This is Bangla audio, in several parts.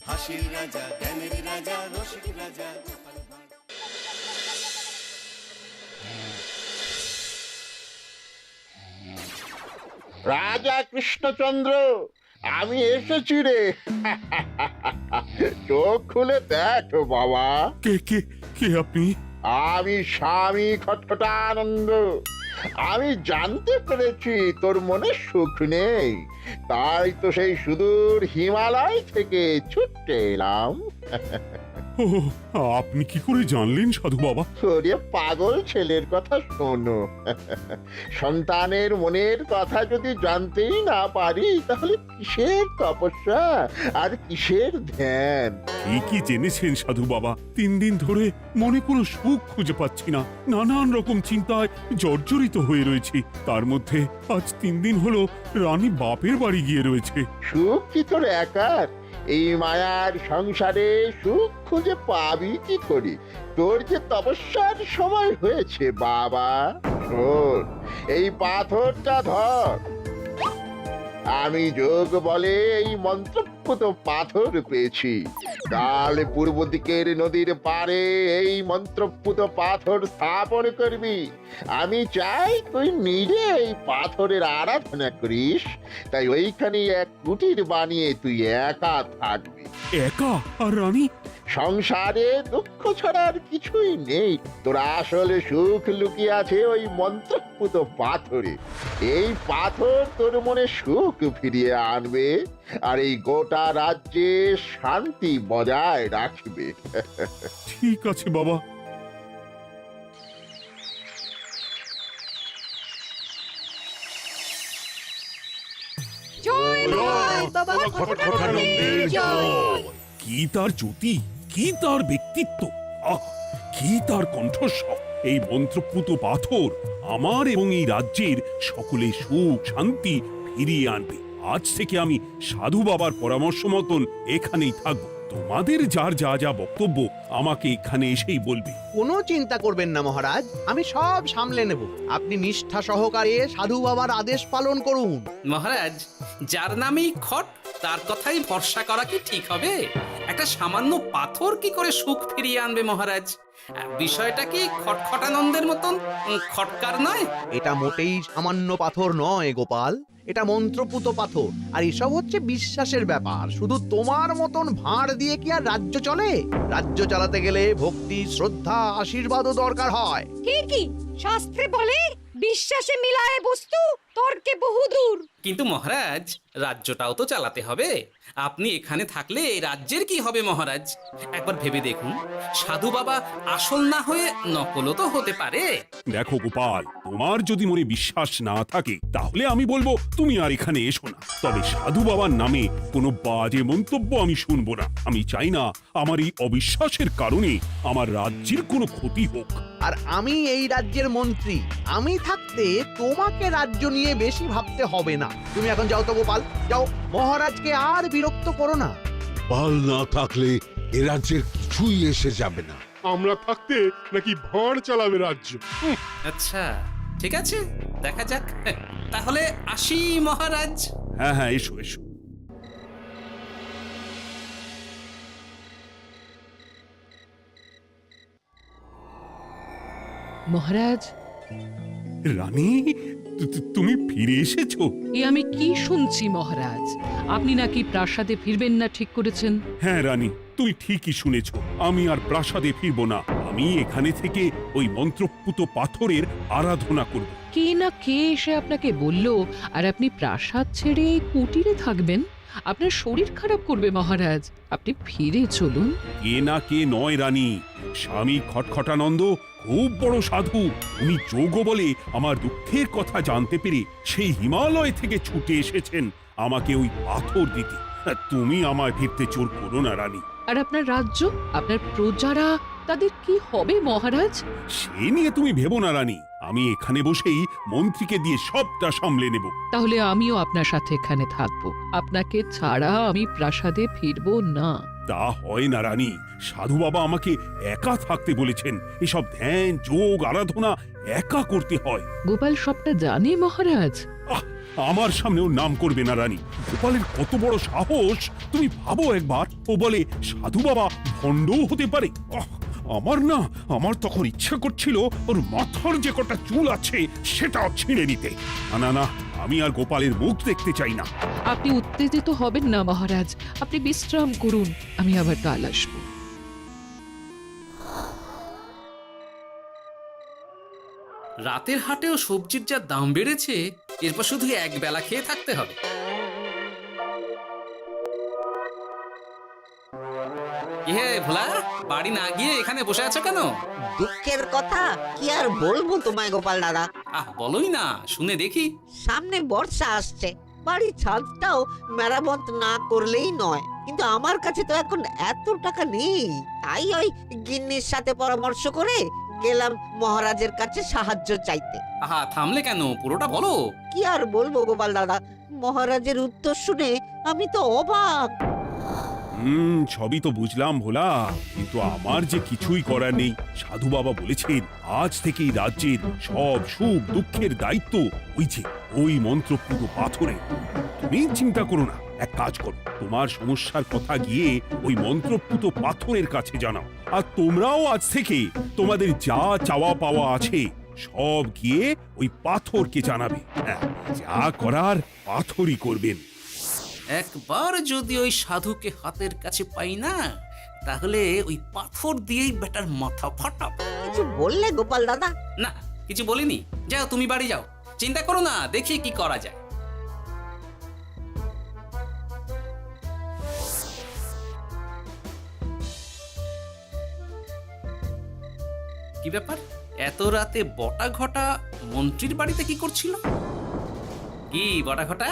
হাসির রাজা, জ্ঞানের রাজা, রসিক রাজা। রাজা কৃষ্ণচন্দ্র, আমি এসেছি রে। চোখ খুলে দেখ বাবা। কে কে কে আপনি? আমি স্বামী খটখটানন্দ। আমি জানতে পেরেছি তোর মনে সুখ নেই, তাই তো সেই সুদূর হিমালয় থেকে ছুটে এলাম। ও, আপনি কি করে জানলেন সাধু বাবা? ওরে পাগল ছেলের কথা শোনো। সন্তানের মনের কথা যদি জানতেই না পারি, তাহলে কিসের তপস্যা আর কিসের ধ্যান? কি জেনেছেন সাধু বাবা? 3 দিন ধরে মনে কোনো সুখ খুঁজে পাচ্ছি না, নানান রকম চিন্তায় জর্জরিত হয়ে রয়েছি। তার মধ্যে আজ 3 দিন হলো রানী বাপের বাড়ি গিয়ে রয়েছে। সুখ কি তোর একার? এই মায়ার সংসারে সুখ খুঁজে পাবি কি করে? তোর যে তপস্যার সময় হয়েছে বাবা। শোন, এই পাথরটা ধর। আমি যোগ বলে এই মন্ত্রপুত পাথর পেয়েছি। কাল পূর্ব দিকের নদীর পাড়ে এই মন্ত্রপুত পাথর স্থাপন করবি। আমি চাই তুই নিজে এই পাথরের আরাধনা করিস। তাই ওইখানে এক কুটির বানিয়ে তুই একা থাকবি। একা? আর রানী? সংসারে দুঃখ ছাড়ার কিছুই নেই। তোর আসলে সুখ লুকিয়ে আছে ওই মন্ত্রপুত পাথরে। এই পাথর তোর মনে সুখ ফিরিয়ে আনবে আর এই গোটা রাজ্যে শান্তি বজায় রাখবে। ঠিক আছে বাবা। জয় বাবা খটখটানন্দের জয়। কি তার জ্যোতি, কি তার ব্যক্তিত্ব, আহ, কি তার কণ্ঠস্বর! এই মন্ত্রপুত পাথর আমার এবং এই রাজ্যের সকলে সুখ শান্তি ফিরিয়ে আনবে। আজ থেকে আমি সাধু বাবার পরামর্শ মতন এখানেই থাকবো। তোমাদের যার যা যা বক্তব্য আমাকে এখানে এসেই বলবে। কোনো চিন্তা করবেন না মহারাজ, আমি সব সামলে নেব। আপনি নিষ্ঠা সহকারে সাধু বাবার আদেশ পালন করুন। মহারাজ, যার নামেই খট তার কথাই ভরসা করা কি ঠিক হবে? একটা সামান্য পাথর কি করে সুখ ফিরিয়ে আনবে মহারাজ? বিষয়টা কি খটখটানন্দের মতন খটকার নয়? এটা মোটেই সামান্য পাথর নয় গোপাল, এটা মন্ত্রপুত পাথর। আর এসব হচ্ছে বিশ্বাসের ব্যাপার। শুধু তোমার মতন ভাঁড় দিয়ে কি আর রাজ্য চলে? রাজ্য চালাতে গেলে ভক্তি, শ্রদ্ধা, আশীর্বাদও দরকার হয়। ঠিকই, শাস্ত্রে বলে বিশ্বাসে মিলায় বস্তু, তর্কে বহুদূর। কিন্তু মহারাজ, রাজ্যটাও তো চালাতে হবে। আপনি এখানে থাকলে এই রাজ্যের কি হবে মহারাজ? একবার ভেবে দেখুন, সাধু বাবা আসল না হয়ে নকলও তো হতে পারে। দেখো গোপাল, তোমার যদি মনে বিশ্বাস না থাকে তাহলে আমি বলবো তুমি আর এখানে এসো না। তবে সাধু বাবার নামে কোনো বাজে মন্তব্য আমি শুনবো না। আমি চাই না আমার এই অবিশ্বাসের কারণে আমার রাজ্যের কোনো ক্ষতি হোক। আর আমি এই রাজ্যের মন্ত্রী, আমি থাকতে তোমাকে রাজ্য নিয়ে বেশি ভাবতে হবে না। তুমি এখন যাও তো গোপাল, যাও। মহারাজকে আর বিরক্ত করো না। পাল না থাকলে এ রাজ্যের কিছুই এসে যাবে না। আমরা থাকতে নাকি ভাঁড় চালাবে রাজ্য? আচ্ছা, ঠিক আছে, দেখা যাক। তাহলে আসি মহারাজ। হ্যাঁ হ্যাঁ, এসো এসো। মহারাজ, রানী, তুমি ফিরে এসেছো? এ আমি কি শুনছি মহারাজ? আপনি নাকি প্রাসাদে ফিরবেন না ঠিক করেছেন? হ্যাঁ রানী, তুমি ঠিকই শুনেছ। আমি আর প্রাসাদে ফিরবো না। আমি এখানে থেকে ওই মন্ত্রপুত পাথরের আরাধনা করব। কে না কে এসে আপনাকে বলল আর আপনি প্রাসাদ ছেড়ে এই কুটিরে থাকবেন? আপনার শরীর খারাপ করবে মহারাজ, আপনি ফিরে চলুন। কে না কে নয় রানী, স্বামী খটখটানন্দ খুব বড় সাধু। উনি যোগ বলে আমার দুঃখের কথা জানতে পেরে সেই হিমালয় থেকে ছুটে এসেছেন আমাকে ওই পাথর দিতে। তুমি আমায় ফিরতে জোর করো না রানী। আর আপনার রাজ্য, আপনার প্রজারা, তাদের কি হবে মহারাজ? সে নিয়ে তুমি ভেবো না রানী, আমি এখানে বসেই মন্ত্রীকে দিয়ে সবটা সামলে নেব। তাহলে আমিও আপনার সাথে এখানে থাকবো। আপনাকে ছাড়া আমি প্রাসাদে ফিরবো না। তা হয় না রানী, সাধু বাবা আমাকে একা থাকতে বলেছেন। এসব ধ্যান যোগ আরাধনা একা করতে হয়। গোপাল সবটা জানে মহারাজ। আহ, আমার সামনে ওর নাম করবে না রানী। গোপালের কত বড় সাহস তুমি ভাবো একবার। ও বলে সাধু বাবা ভণ্ডও হতে পারে। আমার তখন ইচ্ছা করছিল ওর মাথার যে কটা চুল আছে সেটাও ছিঁড়ে নিতে। না না, আমি আর গোপালের মুখ দেখতে চাই না। আপনি উত্তেজিত হবেন না মহারাজ, আপনি বিশ্রাম করুন, আমি আবার কাল আসবো। রাতের হাটেও সবজির যা দাম বেড়েছে, এরপর শুধু এক বেলা খেয়ে থাকতে হবে। হে ভোলা, বাড়ি না গিয়ে এখানে বসে আছো কেন? দুঃখের কথা কি আর বলবো তোমায় গোপাল দাদা। বলোই না, শুনে দেখি। সামনে বর্ষা আসছে, বাড়ির ছাদটাও মেরামত না করলেই নয়। কিন্তু আমার কাছে তো এখন এত টাকা নেই, তাই ওই গিন্নির সাথে পরামর্শ করে গেলাম মহারাজের কাছে সাহায্য চাইতে। থামলে কেন, পুরোটা বলো। কি আর বলবো গোপাল দাদা, মহারাজের উত্তর শুনে আমি তো অবাক। সবই তো বুঝলাম ভোলা, কিন্তু আমার যে কিছুই করার নেই। সাধু বাবা বলেছেন আজ থেকেই রাজ্যের সব সুখ দুঃখের দায়িত্ব ওই মন্ত্রপুত পাথরে। তুমি চিন্তা করো না, এক কাজ করো, তোমার সমস্যার কথা গিয়ে ওই মন্ত্রপুত পাথরের কাছে জানাও। আর তোমরাও আজ থেকে তোমাদের যা চাওয়া পাওয়া আছে সব গিয়ে ওই পাথরকে জানাবে। যা করার পাথরই করবেন। একবার যদি ওই সাধুকে হাতের কাছে পাই না, তাহলে ওই পাথর দিয়েই বেটার মাথা ফাটাবো। কিছু বললে গোপাল দাদা? না, কিছু বলিনি। যাও, তুমি বাড়ি যাও, চিন্তা করো না, দেখি কি করা যায়। কি ব্যাপার, এত রাতে বটা ঘটা মন্ত্রীর বাড়িতে কি করছিল? কি বটা ঘটা,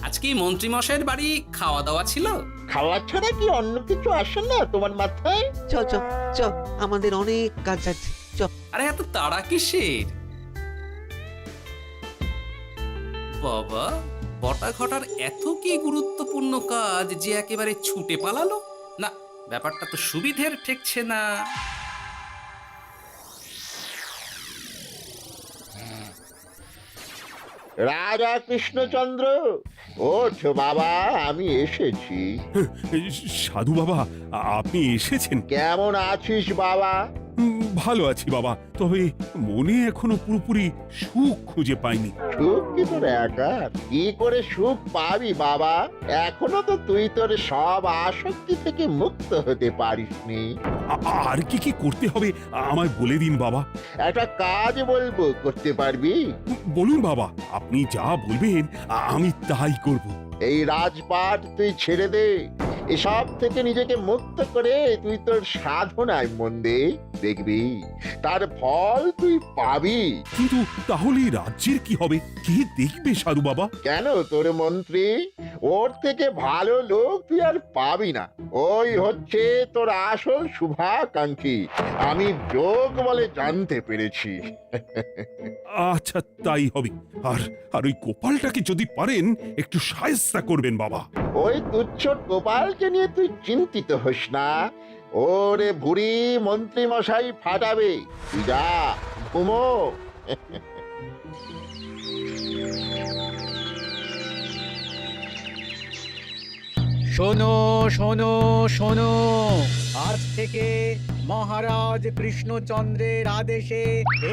আজকে মন্ত্রী মশাইয়ের বাড়ি খাওয়া দাওয়া ছিল? খাওয়া ছাড়া কি অন্য কিছু আসে না তোমার মাথায়? চ চ চ, আমাদের অনেক কাজ আছে, চ। আরে এত তাড়া কিসের? বাবা, বটা ঘটার এত কি গুরুত্বপূর্ণ কাজ যে একেবারে ছুটে পালালো? না, ব্যাপারটা তো সুবিধের ঠেকছে না। রাজা কৃষ্ণচন্দ্র, ওঠো বাবা, আমি এসেছি। সাধু বাবা, আপনি এসেছেন? কেমন আছিস বাবা? ভালো আছি বাবা, তবে মনে এখনো পুরোপুরি সুখ খুঁজে পাইনি। সুখ কি তোর একার? কি করে সুখ পাবি বাবা? এখনো তো তুই তোর সব আসক্তি থেকে মুক্ত হতে পারিসনি। আর কি কি করতে হবে আমায় বলে দিন বাবা। একটা কাজ বলবো, করতে পারবি? বলুন বাবা, আপনি যা বলবেন আমি তাই করব। এই রাজপাট তুই ছেড়ে দে, এসব থেকে নিজেকে মুক্ত করে তুই তোর সাধনায় মন দে, দেখবি তার ফল তুই পাবি। কিন্তু তাহলে রাজ্যের কি হবে? কে দেখবে সাধু বাবা? কেন তোর মন্ত্রী? ওর থেকে ভালো লোক তুই আর পাবি না। ওই হচ্ছে তোর আসল শুভাকাঙ্ক্ষী, আমি যোগ বলে জানতে পেরেছি। আচ্ছা, তাই হবে। আর ওই গোপালটাকে যদি পারেন একটু সাহায্য করবেন বাবা। ওই তুচ্ছ গোপালকে নিয়ে তুই চিন্তিত হোস না, ওরে ভুড়ি মন্ত্রী মশাই ফাটাবে। তুই যা, ঘুমো। শোনো শোনো শোনো, আজ থেকে মহারাজ কৃষ্ণচন্দ্রের আদেশে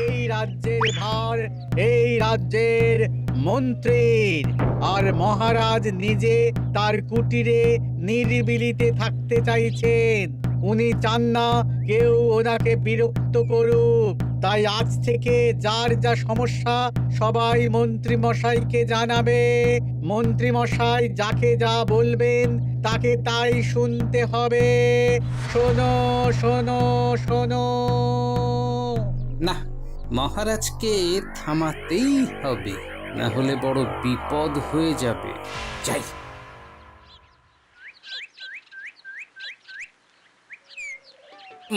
এই রাজ্যের ভার এই রাজ্যের মন্ত্রীর। আর মহারাজ নিজে তার কুটিরে নিরিবিলিতে থাকতে চাইছেন। উনি চান না কেউ ওনাকে বিরক্ত করুক। তাই আজ থেকে যার যা সমস্যা সবাই মন্ত্রী মশাইকে জানাবে। মন্ত্রী মশাই যাকে যা বলবেন তাকে তাই শুনতে হবে। শোনো শোনো শোনো। না, মহারাজকে থামাতেই হবে, না হলে বড় বিপদ হয়ে যাবে। যাই।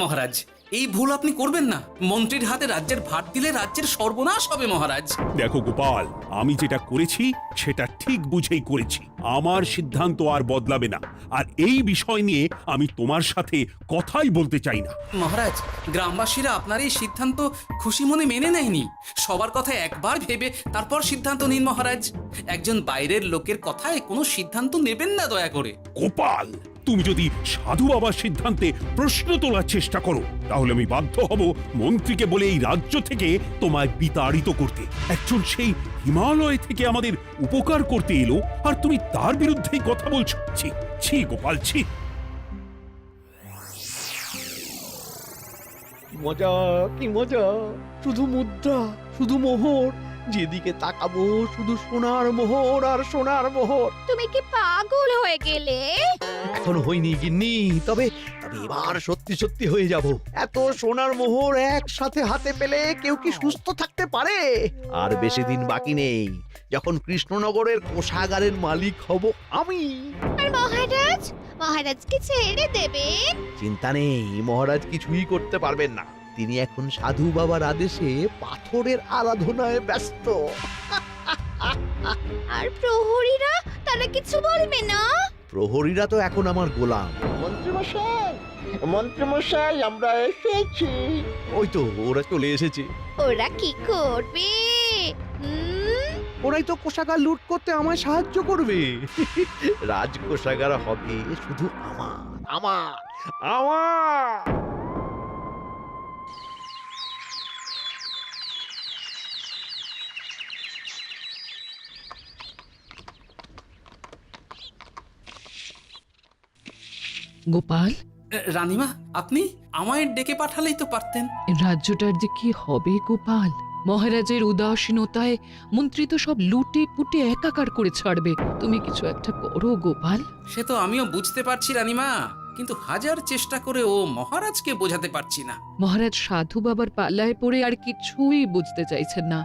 মহারাজ, এই ভুল আপনি করবেন না। মন্ত্রীর হাতে রাজ্যের ভার দিলে রাজ্যের সর্বনাশ হবে মহারাজ। দেখো গোপাল, আমি যেটা করেছি সেটা ঠিক বুঝেই করেছি। আমার সিদ্ধান্ত আর বদলাবে না, আর এই বিষয় নিয়ে আমি তোমার সাথে কথাই বলতে চাই না। মহারাজ, গ্রামবাসীরা আপনার এই সিদ্ধান্ত খুশি মনে মেনে নেয়নি। সবার কথা একবার ভেবে তারপর সিদ্ধান্ত নিন মহারাজ। একজন বাইরের লোকের কথায় কোনো সিদ্ধান্ত নেবেন না দয়া করে। গোপাল, তুমি যদি সাধু বাবার সিদ্ধান্তে প্রশ্ন তোলার চেষ্টা করো তাহলে আমি বাধ্য হব মন্ত্রীকে বলে এই রাজ্য থেকে তোমায় বিতাড়িত করতে। একজন সেই হিমালয় থেকে আমাদের উপকার করতে এলো, আর তুমি তার বিরুদ্ধেই কথা বলছো। ছি ছি গোপাল, ছি। মজা, কি মজা! শুধু মুদ্রা, শুধু মোহর, যেদিকে তাকাবো শুধু সোনার মোহর আর সোনার মোহর। তুমি কি পাগল হয়ে গেলে? এখনো হয়নি গিন্নি, তবে এবার সত্যি সত্যি হয়ে যাব। এত সোনার মোহর একসাথে হাতে পেলে কেউ কি সুস্থ থাকতে পারে? আর বেশি দিন বাকি নেই যখন কৃষ্ণনগরের কোষাগারের মালিক হব আমি। আর মহারাজকে ছেড়ে দেবেন? চিন্তা নেই, মহারাজ কিছুই করতে পারবেন না। তিনি এখন সাধু বাবার আদেশে পাথরের আরাধনায় ব্যস্ত। আর প্রহরীরা, তারা কিছু বলবে না? প্রহরীরা তো এখন আমার গোলাম। মন্ত্রীমশাই, আমরা এসেছি। ওই তো ওরা চলে এসেছে। ওরা কি করবে? ওরাই তো কোষাগার লুট করতে আমায় সাহায্য করবে। রাজ কোষাগার হবে শুধু আমার, আমার, আমার। গোপাল, রানীমা, আপনি আমায় ডেকে পাঠালেই তো পারতেন। রাজ্যটার যে কি হবে গোপাল? মহারাজের উদাসীনতায় মন্ত্রী তো সব লুটে পুটে একাকার করে ছাড়বে। তুমি কিছু একটা করো গোপাল। সে তো আমিও বুঝতে পারছি রানীমা, কিন্তু হাজার চেষ্টা করে ও মহারাজকে বোঝাতে পারছি না। মহারাজ সাধু বাবার পাল্লায় পড়ে আর কিছুই বুঝতে চাইছেন না।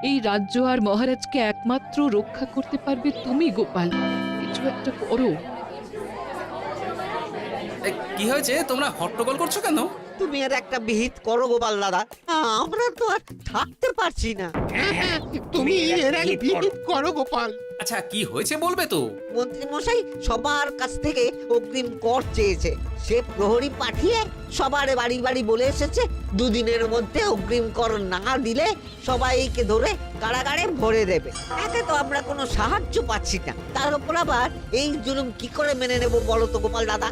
এই রাজ্য আর মহারাজকে একমাত্র রক্ষা করতে পারবে তুমি গোপাল। কিছু একটা করো। কি হয়েছে, তোমরা হট্টগোল করছো কেন? তুমি আর একটা বিহিত করো গোপাল দাদা, আমরা তো আর থাকতে পারছি না। তুমি এর এক বিহিত করো গোপাল। আচ্ছা, কি হয়েছে বলবে তো? মন্ত্রী মশাই সবার কাছ থেকে অগ্রিম কর চেয়েছে। সে প্রহরী পাঠিয়ে সবার বাড়ি বাড়ি বলে এসেছে দুদিনের মধ্যে অগ্রিম কর না দিলে সবাইকে ধরে কারাগারে ভরে দেবে। একে তো আমরা কোনো সাহায্য পাচ্ছি না, তার উপর আবার এই জুলুম কি করে মেনে নেব বলো তো গোপাল দাদা?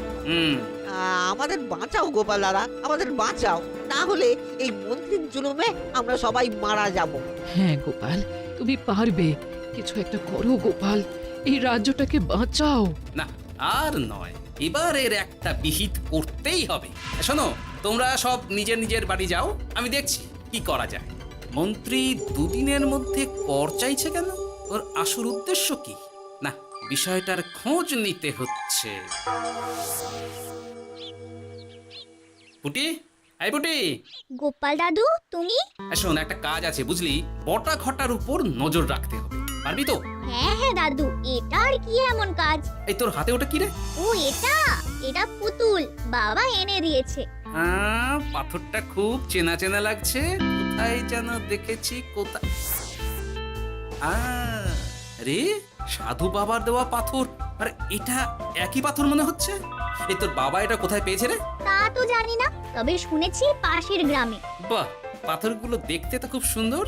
আমাদের বাঁচাও গোপাল দাদা, আমাদের বাঁচাও, না হলে এই মন্ত্রীর জুলুমে আমরা সবাই মারা যাব। হ্যাঁ গোপাল, তুমি পারবে। কিছু একটা করো গোপাল, এই রাজ্যটাকে বাঁচাও। না, আর নয়, এবার এর একটা বিহিত করতেই হবে। শোনো, তোমরা সব নিজের নিজের বাড়ি যাও, আমি দেখছি কি করা যায়। মন্ত্রী দুদিনের মধ্যে কর চাইছে কেন? ওর আসল উদ্দেশ্য কি? না, বিষয়টার খোঁজ নিতে হচ্ছে। পুটি, এই পুটি। গোপাল দাদু, তুমি? শোন, একটা কাজ আছে বুঝলি, বটা ঘটার উপর নজর রাখতে হবে। পারবি তো? হ্যাঁ হ্যাঁ দাদু, এটা আর কি এমন কাজ? এই তোর হাতে ওটা কি রে? ও এটা পুতুল, বাবা এনে দিয়েছে। পাথরটা খুব চেনা চেনা লাগছে, কোথায় যেন দেখেছি। কোথায়? রে, সাধু বাবার দেওয়া পাথর। আর এটা একই পাথর মনে হচ্ছে। এই তোর বাবা এটা কোথায় পেয়েছে রে? তা তো জানি না, তবে শুনেছি পাশের গ্রামে। বাহ, পাথরগুলো দেখতে তো খুব সুন্দর।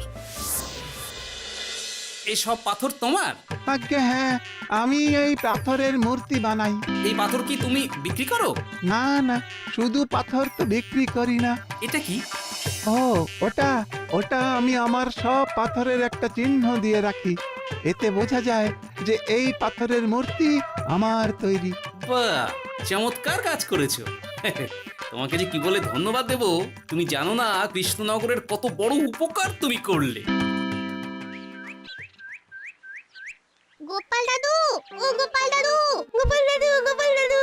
এই সব পাথর তোমার? আজ্ঞে হ্যাঁ, আমি এই পাথরের মূর্তি বানাই। এই পাথর কি তুমি বিক্রি করো? না না, শুধু পাথর তো বিক্রি করি না। এটা কি? ও, ওটা আমি আমার সব পাথরের একটা চিহ্ন দিয়ে রাখি। এতে বোঝা যায় যে এই পাথরের মূর্তি আমার তৈরি। বাহ, চমৎকার কাজ করেছো। তোমাকে যে কি বলে ধন্যবাদ দেব তুমি জানো না। কৃষ্ণনগরের কত বড় উপকার তুমি করলে। গোপাল দাদু, ও গোপাল দাদু, গোপাল দাদু, গোপাল দাদু।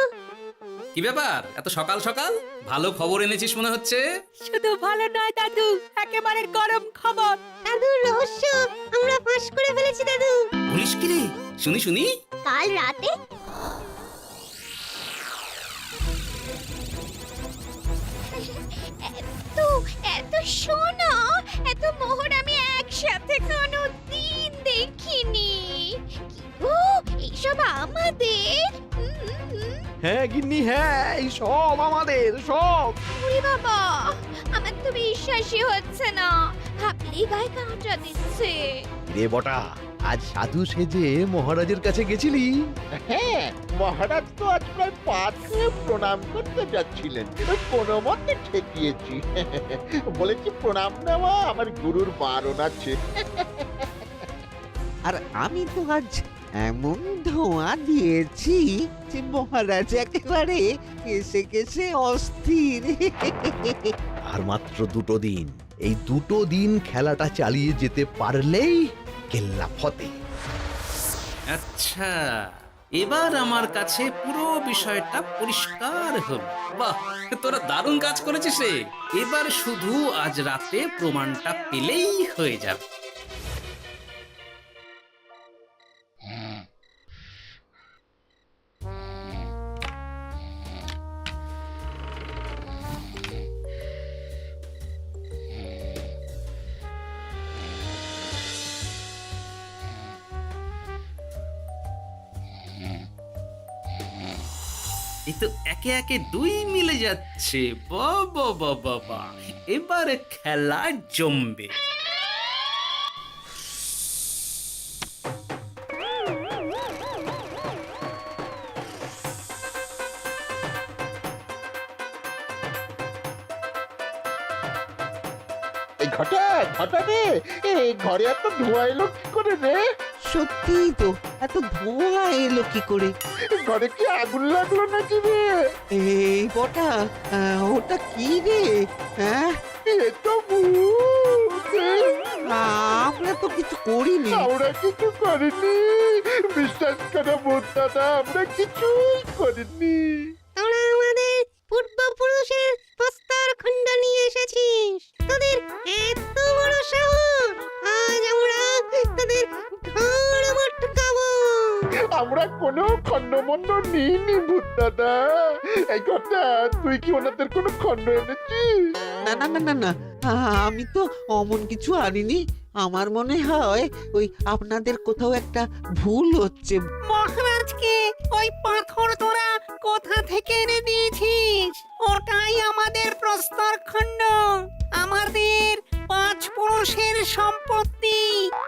কি ব্যাপার, এত সকাল সকাল? ভালো খবর এনেছিস মনে হচ্ছে। শুধু ভালো নয় দাদু, একেবারে গরম খবর। দাদু, রহস্য আমরা ফাঁস করে ফেলেছি দাদু। বলিস কি রে? শুনি শুনি। কাল রাতে এত এত সোনা এত মোহর আমি একসাথে কোনো দিন দেখিনি ও এইসব আমাদের হ্যাঁ গিন্নি, হ্যাঁ, এই সব আমাদের, সব। ওরে বাবা আমার তো বিশ্বাসই হচ্ছে না ভাবলেই গায়ে কাঁটা দিচ্ছে রে বটা, আজ সাধু সেজে মহারাজের কাছে গেছিলি? হ্যাঁ, মহারাজ তো আজ প্রায় পা ছুঁয়ে প্রণাম করতে যাচ্ছিলেন, কোনো মতে ঠেকিয়েছি। বলেছি প্রণাম নেওয়া আমার গুরুর বারণ আছে। আর আমি তো আজ এমন ধোঁয়া দিয়েছি যে মহারাজ একেবারে কেসে কেসে অস্থির। আর মাত্র 2 দিন, এই 2 দিন খেলাটা চালিয়ে যেতে পারলেই কেল্লা ফতে। আচ্ছা, এবার আমার কাছে পুরো বিষয়টা পরিষ্কার হলো। বাহ, তোরা দারুণ কাজ করেছিস রে। এবার শুধু আজ রাতে প্রমাণটা পেলেই হয়ে যাবে। এই তো একে একে 2 মিলে যাচ্ছে। বাবা বাবা বাবা, এবার খেলা জমবে। এই ঘটা ঘটা রে, এই ঘরে এত ধোঁয়া এলো কি করে রে? সত্যি তো, এত ধোঁয়া এলো কি করে? ঘরে কি আগুন লাগলো নাকি রে? এই বটা, ওটা কি রে? হ্যাঁ, এ তো ভূত। আমরা তো কিছু করিনি। আমরা কিছু করিনি, বিশ্বাস করো ভূত দাদা, আমরা কিছুই করিনি। তোরা আমাদের পূর্বপুরুষের প্রস্তর খণ্ড নিয়ে এসেছিস তোদের এত বড় সাহস আজ আমরা তোদের ঘাড় মটকাবো আমরা কোনো খণ্ডমণ্ড নিইনি ভূত দাদা। এই কথা, তুই কি ওনাদের কোনো খণ্ড এনেছিস? না না না না না, আমি তো অমন কিছু আনিনি। আমার মনে হয় ওই আপনাদের কোথাও একটা ভুল হচ্ছে। মহারাজকে ওই পাথর তোরা কোথা থেকে এনে দিয়েছিস? ওটাই আমাদের প্রস্তর খণ্ড, আমাদের 5 পুরুষের সম্পত্তি।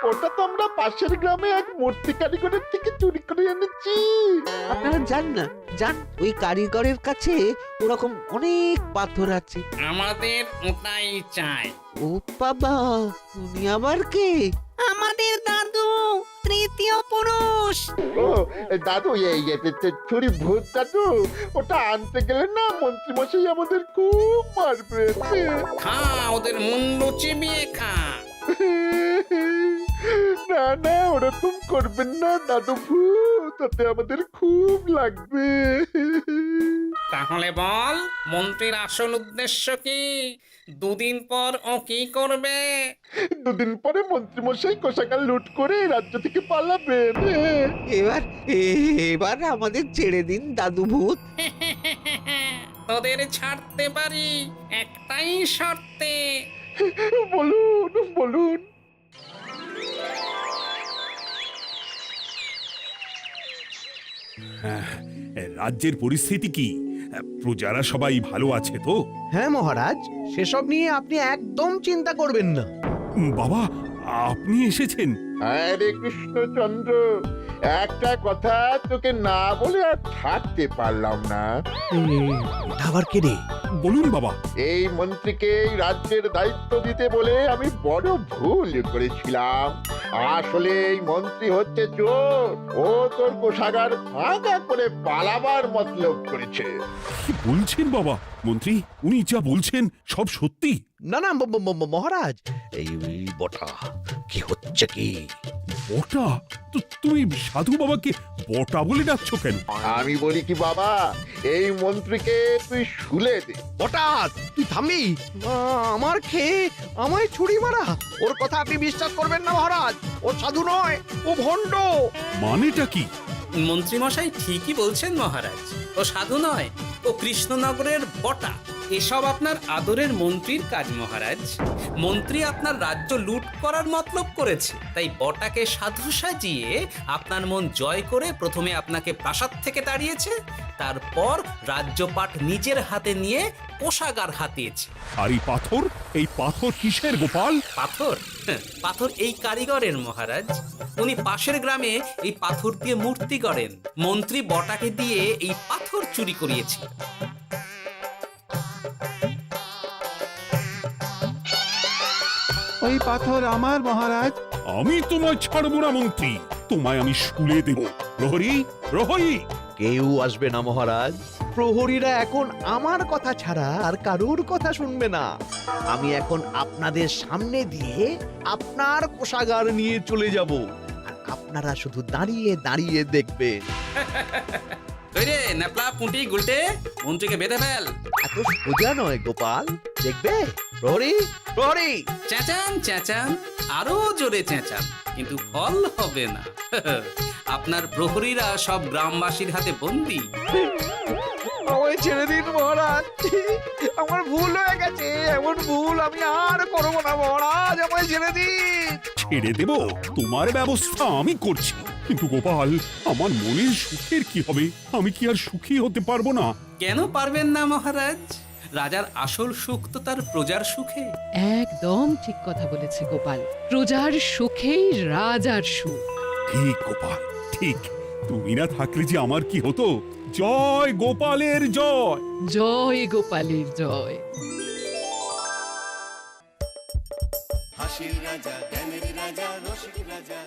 ওটা তো আমরা পাশের গ্রামে এক মূর্তি কারিগরের থেকে চুরি করে এনেছি। আপনারা যান না, যান, ওই কারিগরের কাছে ওরকম অনেক পাথর আছে। আমাদের ওটাই চাই। ও বাবা, উনি আবার কে? আমাদের দাদু তৃতীয় পুরুষ। ও দাদু, এই চুরি ভূত দাদু, ওটা আনতে গেলে না মন্ত্রী মশাই আমাদের খুব মারবে। খা, ওদের মুন্ডু চিবিয়ে খা। না না, ওরকম করবেন না দাদু ভূত, তাতে আমাদের খুব লাগবে। তাহলে বল, মন্ত্রীর আসল উদ্দেশ্য কি? 2 দিন পর ও কি করবে? 2 দিন পরে মন্ত্রী মশাই কোষাগার লুট করে রাজ্য থেকে পালাবেন। এবার এবার আমাদের ছেড়ে দিন দাদু ভূত। তোদের ছাড়তে পারি একটাই শর্তে। বলুন বলুন। রাজ্যের পরিস্থিতি কি? প্রজারা সবাই ভালো আছে তো? হ্যাঁ মহারাজ, সেসব নিয়ে আপনি একদম চিন্তা করবেন না। বাবা, আপনি এসেছেন? আরে কৃষ্ণচন্দ্র, একটা কথা তোকে না বলে আর থাকতে পারলাম না। এটা আবার কে রে? বলুন বাবা। এই মন্ত্রীকে এই রাজ্যের দায়িত্ব দিতে বলে আমি বড় ভুল করেছিলাম। আসলে এই মন্ত্রী হচ্ছে চোর, ও তোর কোষাগার ফাঁকা করে পালাবার মতলব করেছে। কি বলছেন বাবা? মন্ত্রী, উনি যা বলছেন সব সত্যি? না না মহারাজ, এই বটা কি হচ্ছে কি? বটা? তো তুমি সাধু বাবাকে বটা বলে ডাকছো কেন? আমি বলি কি বাবা, এই মন্ত্রীকে তুই শুলে দে। বটা, তুই থামবি? আমার খেয়ে আমায় ছুরি মারা? ওর কথা আপনি বিশ্বাস করবেন না মহারাজ, ও সাধু নয়, ও ভণ্ড। মানেটা কি? মন্ত্রী মশাই ঠিকই বলছেন মহারাজ। ও সাধু নয়, ও কৃষ্ণনগরের বটা। এসব আপনার আদরের মন্ত্রীর কাজ মহারাজ। মন্ত্রী আপনার রাজ্য লুট করার মতলব করেছে, তাই বটাকে সাধু সাজিয়ে আপনার মন জয় করে প্রথমে আপনাকে প্রাসাদ থেকে তাড়িয়েছে, তারপর রাজ্যপাট নিজের হাতে নিয়ে কোষাগার হাতিয়েছে। আর এই পাথর কিসের গোপাল? পাথর? পাথর এই কারিগরের মহারাজ। উনি পাশের গ্রামে এই পাথর দিয়ে মূর্তি গড়েন। মন্ত্রী বটাকে দিয়ে এই পাথর চুরি করিয়েছে। ওই পাথর আমার মহারাজ। আমি তোমায় ছাড়বো না মন্ত্রী, তোমায় আমি শুলে দেব। প্রহরী, প্রহরী! কেউ আসবে না মহারাজ। প্রহরীরা এখন আমার কথা ছাড়া আর কারুর কথা শুনবে না। আমি এখন আপনাদের সামনে দিয়ে আপনার কোষাগার নিয়ে চলে যাব, আর আপনারা শুধু দাঁড়িয়ে দাঁড়িয়ে দেখবেন। রে ন্যাপলা পুঁটি গুলটে, মন্ত্রীকে বেঁধে ফেল। এত সোজা নয় গোপাল, দেখবে? প্রহরী, প্রহরী! চেঁচান চেঁচান, আরো জোরে চেঁচান, কিন্তু ফল হবে না। আপনার প্রহরীরা সব গ্রামবাসীর হাতে বন্দী। আমায় ছেড়ে দিন মহারাজ, আমার ভুল হয়ে গেছে। এমন ভুল আমি আর করবো না মহারাজ, আমায় ছেড়ে দিন। ছেড়ে দেব? তোমার ব্যবস্থা আমি করছি। কিন্তু গোপাল, আমার মনের সুখের কি হবে? আমি কি আর সুখী হতে পারবো না? কেন পারবেন না মহারাজ? রাজার আসল সুখ তো তার প্রজার সুখে। একদম ঠিক কথা বলেছে গোপাল। প্রজার সুখেই রাজার সুখ। ঠিক গোপাল, ঠিক। তুমি না থাকলে যে আমার কি হতো? জয় গোপালের জয়! জয় গোপালের জয়! হাসির রাজা জ্ঞানের রাজা রসিক রাজা